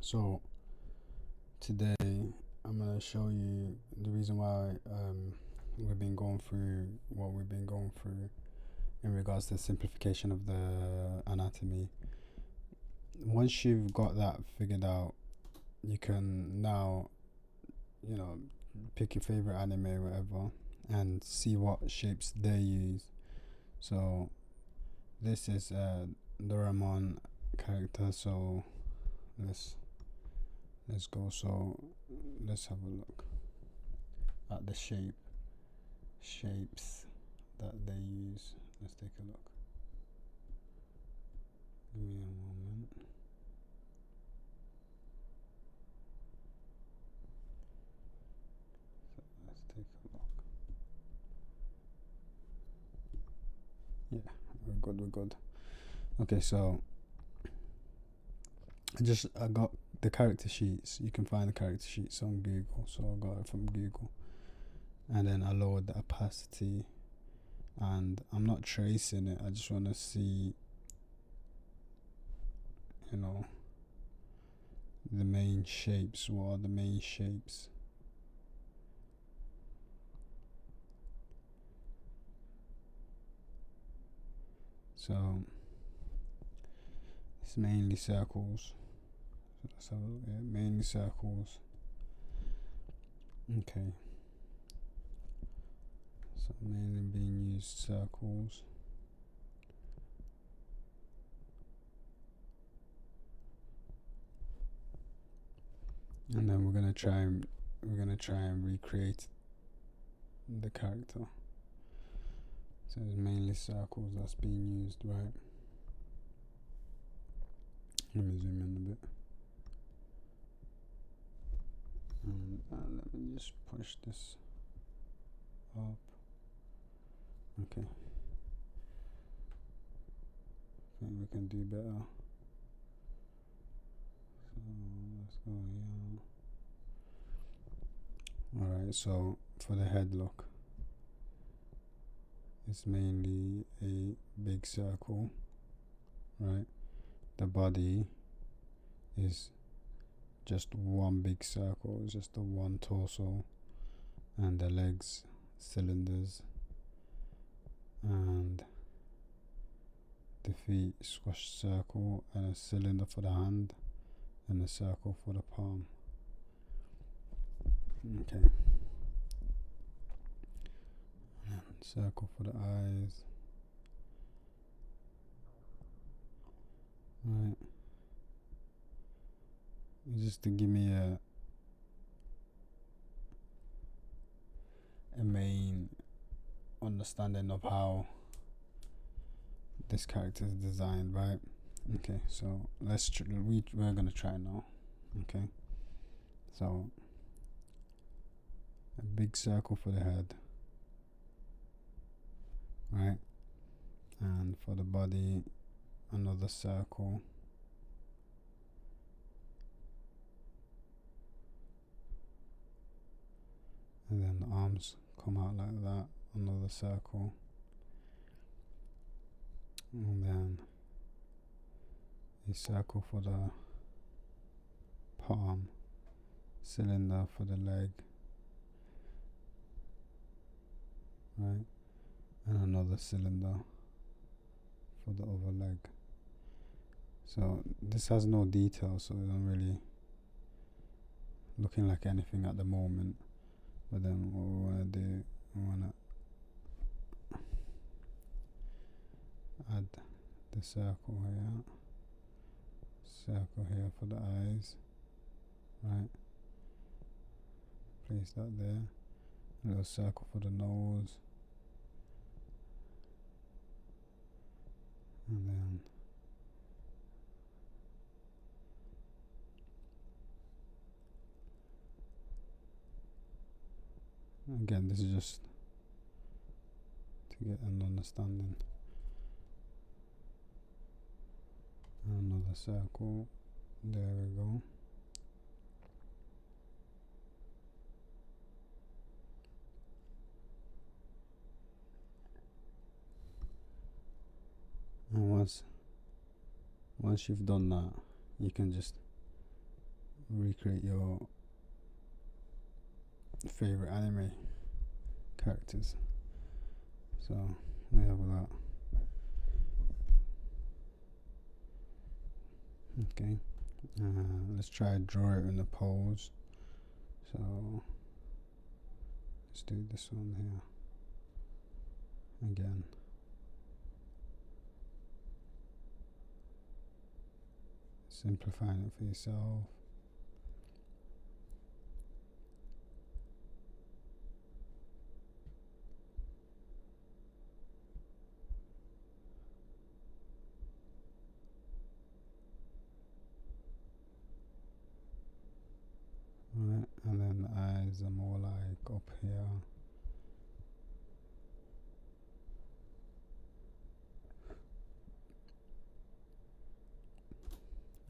So today I'm gonna show you the reason why we've been going through what we've been going through in regards to the simplification of the anatomy. Once you've got that figured out, you can now, pick your favorite anime or whatever and see what shapes they use. So this is a Doraemon character, so let's go. So let's have a look at the shapes that they use. Let's take a look. Give me a moment. So let's take a look. Yeah, we're good. Okay, so I got the character sheets. You can find the character sheets on Google, so I got it from Google, and then I lowered the opacity, and I'm not tracing it. I just want to see, the main shapes. What are the main shapes? So it's mainly circles. So let's have a look. Yeah, mainly circles. Okay. So mainly being used circles. And then we're gonna try and recreate the character. So it's mainly circles that's being used, right? Let me zoom in a bit. And let me just push this up. Okay. I think we can do better. So let's go here. Alright, so for the head look, it's mainly a big circle, right? The body is just one big circle, it's just the one torso, and the legs cylinders, and the feet squash circle, and a cylinder for the hand, and a circle for the palm. Okay. And circle for the eyes. Right. Just to give me a main understanding of how this character is designed, right? Okay, so we're gonna try now. Okay, so a big circle for the head, right? And for the body, another circle. And then the arms come out like that, another circle. And then a circle for the palm, cylinder for the leg, right? And another cylinder for the other leg. So this has no detail, so it don't really looking like anything at the moment. But then what we want to do, we want to add the circle here, circle here for the eyes, right? Place that there. A little circle for the nose, and then again, this is just to get an understanding. Another circle, there we go. And once you've done that, you can just recreate your favorite anime characters. So we have that. Okay, let's try draw it in the pose. So let's do this one here again. Simplifying it for yourself. Right, and then the eyes are more like up here.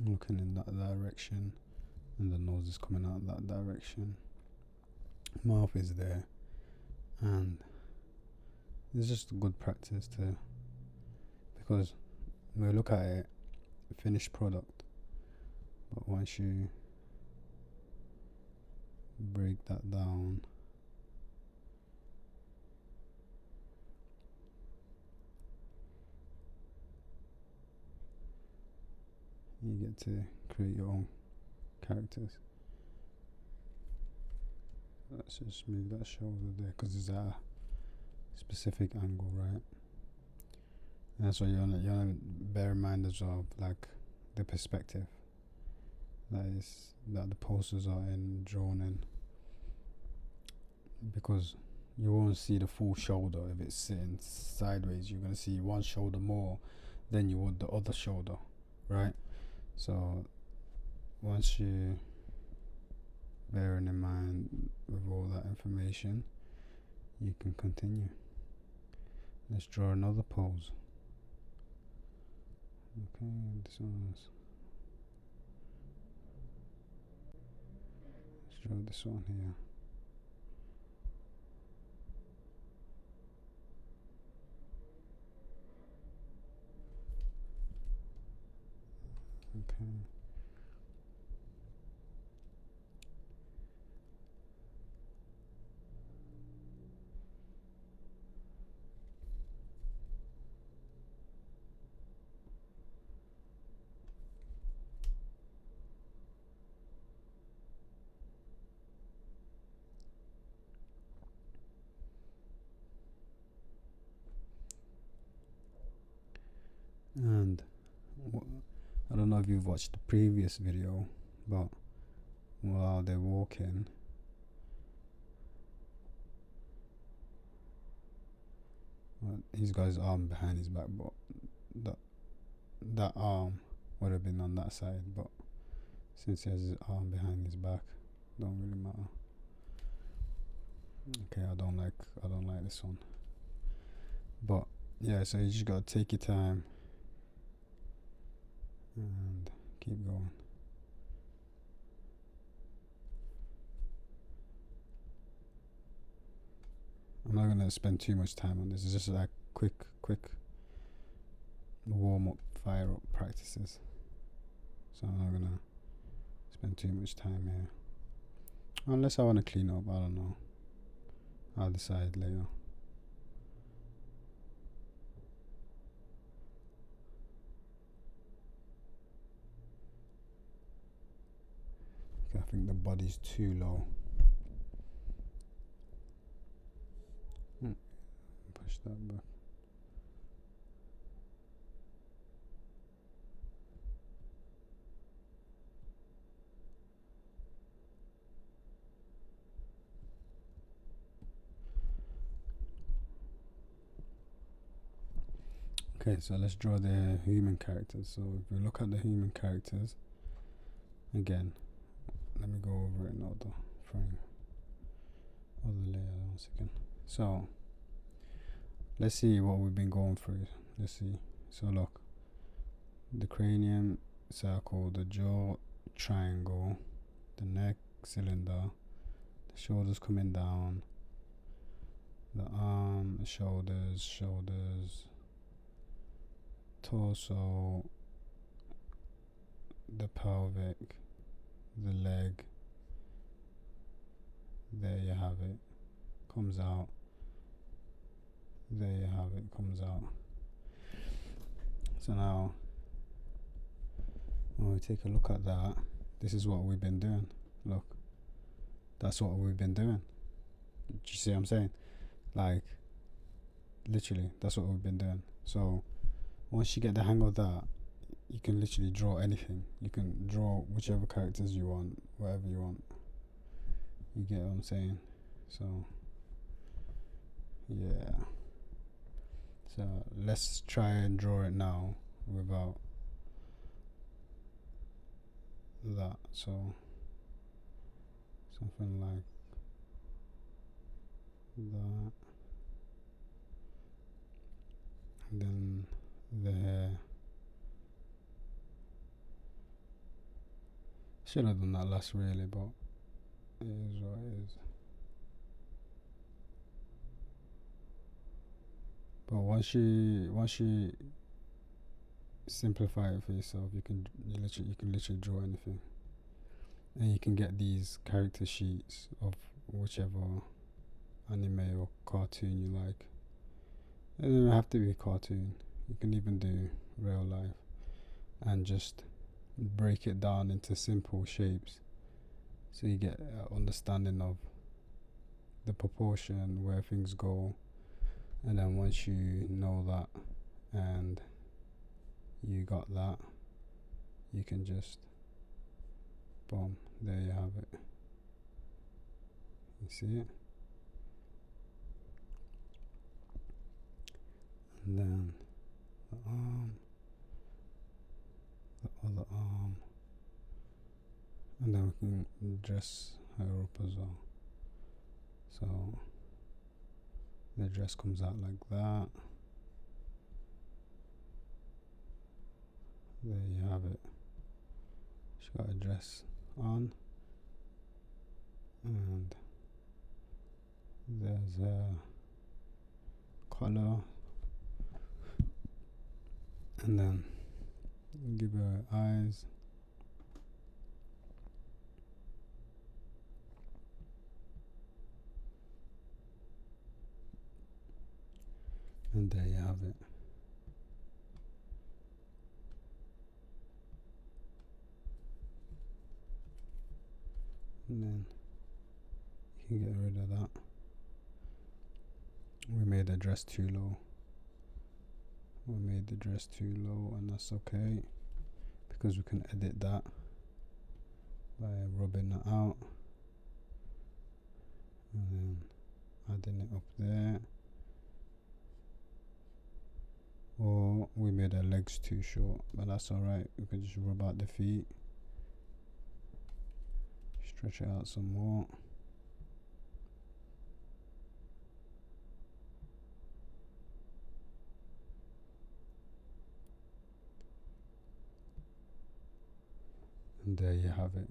Looking in that direction, and the nose is coming out that direction. Mouth is there, and it's just a good practice to, because when we look at it, finished product, but once you break that down, you get to create your own characters. Let's just move that shoulder there because it's at a specific angle, right? And that's what you want to bear in mind as well, like the perspective that the posters are drawn in, because you won't see the full shoulder if it's sitting sideways. You're going to see one shoulder more than you would the other shoulder, right? So once you bearing in mind with all that information, you can continue. Let's draw another pose. Okay, this one's, let's draw this one here. Okay. And I don't know if you've watched the previous video, but while they're walking, he's got his arm behind his back, but that arm would have been on that side, but since he has his arm behind his back, don't really matter. Okay, I don't like this one, but yeah, so you just gotta take your time and keep going. I'm not gonna spend too much time on this. It's just like quick warm up, fire up practices. So I'm not gonna spend too much time here, unless I want to clean up. I don't know. I'll decide later. Okay, I think the body's too low. Push that back. Okay, so let's draw the human characters. So if we look at the human characters again, let me go over it in other frame, other layer, 1 second. So let's see what we've been going through. Let's see. So look, the cranium circle, the jaw triangle, the neck cylinder, the shoulders coming down, the arm, shoulders, torso, the pelvic, the leg. There you have it. Comes out. There you have it. Comes out. So now, when we take a look at that, this is what we've been doing. Look, that's what we've been doing. Do you see what I'm saying? Like, literally, that's what we've been doing. So once you get the hang of that, you can literally draw anything. You can draw whichever characters you want, whatever you want. You get what I'm saying? So yeah. So let's try and draw it now without that. So something like that, and then the hair. Should have done that last, really, but it is what it is. But once you simplify it for yourself, you can literally draw anything, and you can get these character sheets of whichever anime or cartoon you like. It doesn't have to be a cartoon. You can even do real life, and just break it down into simple shapes, so you get an understanding of the proportion, where things go. And then once you know that and you got that, you can just boom, there you have it. You see it? And then the arm, the other arm, and then we can dress her up as well. So the dress comes out like that. There you have it. She's got a dress on, and there's a collar, and then give her eyes. And there you have it. And then you can get rid of that. We made the dress too low. And that's okay, because we can edit that by rubbing that out and then adding it up there. Or we made our legs too short, but that's alright. We can just rub out the feet, stretch it out some more. And there you have it.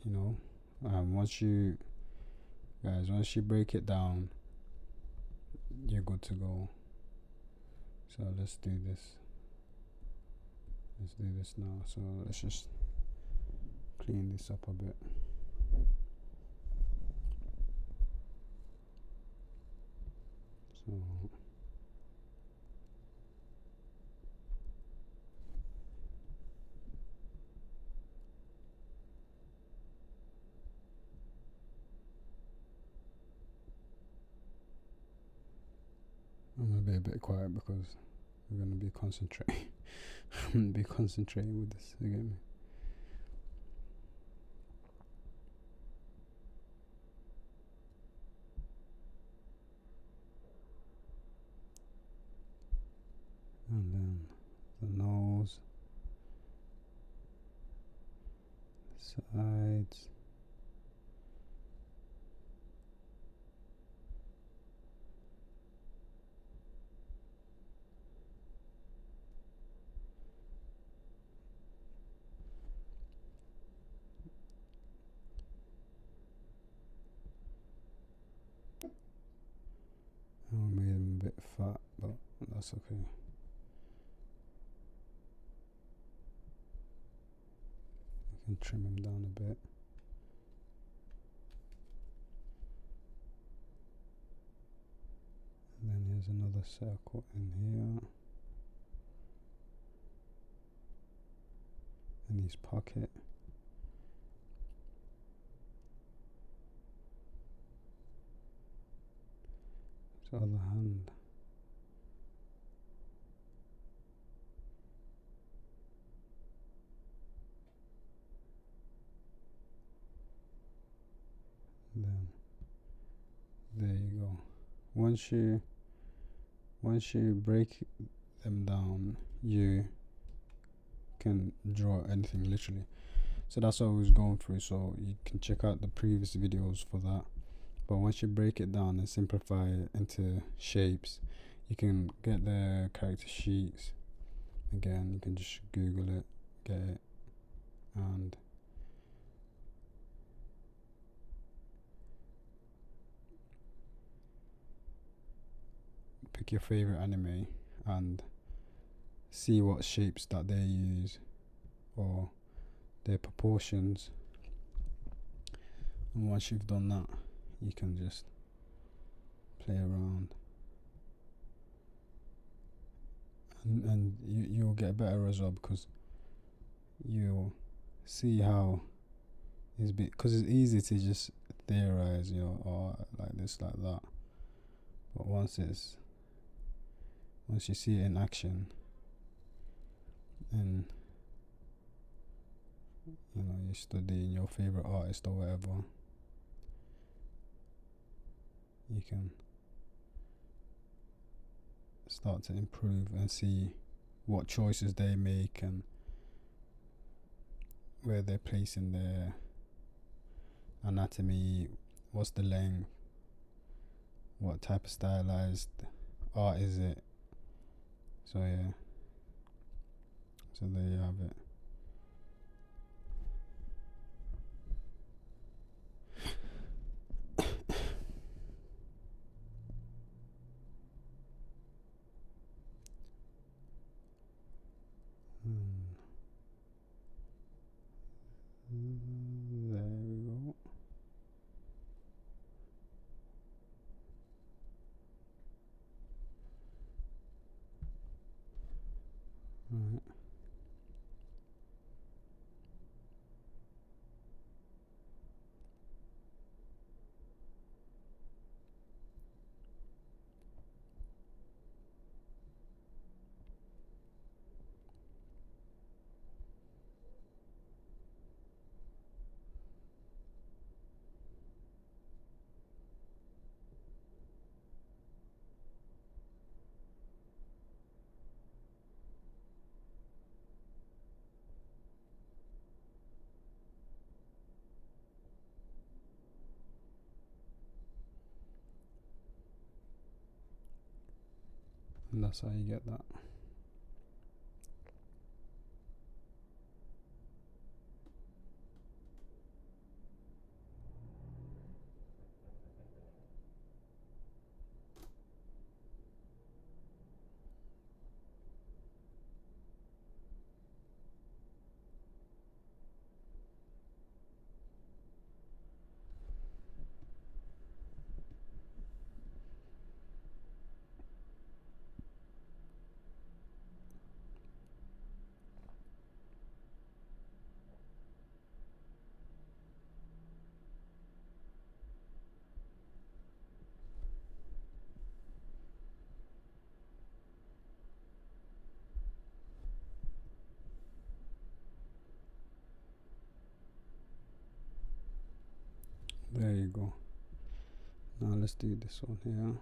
You know, once you break it down, you're good to go. So let's do this. Let's do this now. So let's just clean this up a bit. So I'm gonna be a bit quiet because we're gonna be concentrating. I'm gonna be concentrating with this. You get me? And then the nose, sides. I made him a bit fat, but that's okay. can trim them down a bit. And then here's another circle in here. And his pocket. His other hand. Then there you go. Once you break them down, you can draw anything literally. So that's what I was going through, so you can check out the previous videos for that. But once you break it down and simplify it into shapes, you can get the character sheets. Again, you can just Google it, get it, and pick your favorite anime and see what shapes that they use or their proportions. And once you've done that, you can just play around, and you'll get better result, because you'll see how it's because it's easy to just theorize, you know, or like this, like that. But once you see it in action, and you know, you're studying your favorite artist or whatever, you can start to improve and see what choices they make and where they're placing their anatomy, what's the length, what type of stylized art is it. So yeah, so there you have it. There we go. Right. And that's how you get that. There you go. Now let's do this one here.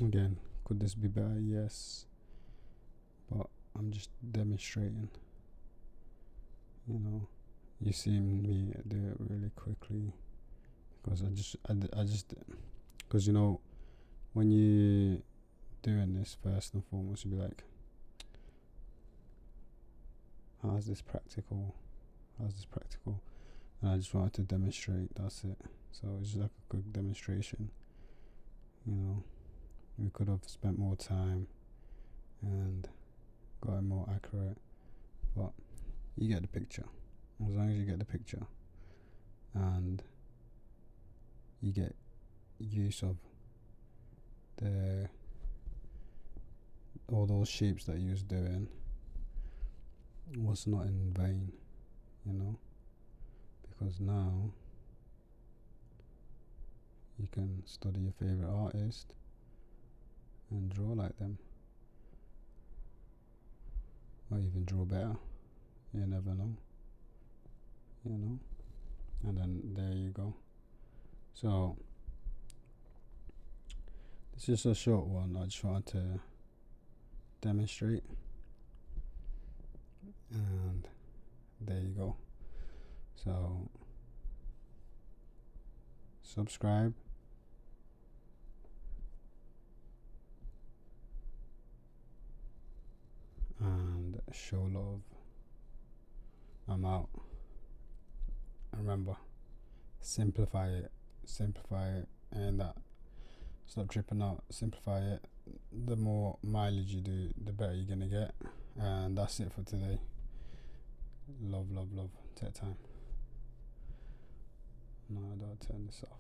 Again, could this be better? Yes, but I'm just demonstrating. You know, you see me do it really quickly because I just because you know when you doing this, first and foremost, you'll be like, how's this practical? How's this practical? And I just wanted to demonstrate. That's it. So it's just like a quick demonstration. You know, we could have spent more time and got it more accurate, but you get the picture. As long as you get the picture and you get use of the all those shapes that you was doing was not in vain, you know, because now you can study your favorite artist and draw like them, or even draw better. You never know, you know. And then there you go. So this is a short one. I just wanted to demonstrate, and there you go. So subscribe, and show love. I'm out. Remember, simplify it, and that. Stop tripping out. Simplify it. The more mileage you do, the better you're gonna get. And that's it for today. Love, love, love. Take time. No, I don't turn this off.